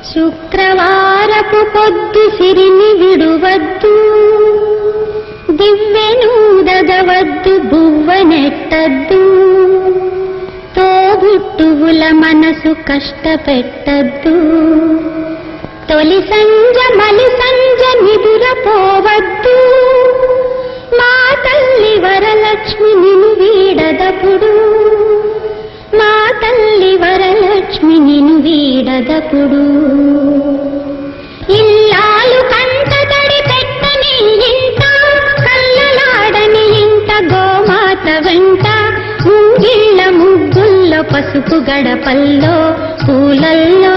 శుక్రవారపు పొద్దు సిరిని విడువద్దు, దివ్వెనూదగవద్దు, బువ్వనెట్టద్దు, తోబుట్టువుల మనసు కష్టపెట్టద్దు. తొలి సంజ మలి సంజ నిదురపోవద్దు, మా తల్లి వరలక్ష్మి నిన్ను వీడదపుడు, మా తల్లి వరలక్ష్మి నిన్ను వీడదపుడు. ఇల్లాలు కంటతడి పెట్టని ఇంట, కల్లలాడని ఇంట, గోమాత వెంట, ముంగిళ్ళ ముగ్గుల్లో, పసుపు గడపల్లో, పూలల్లో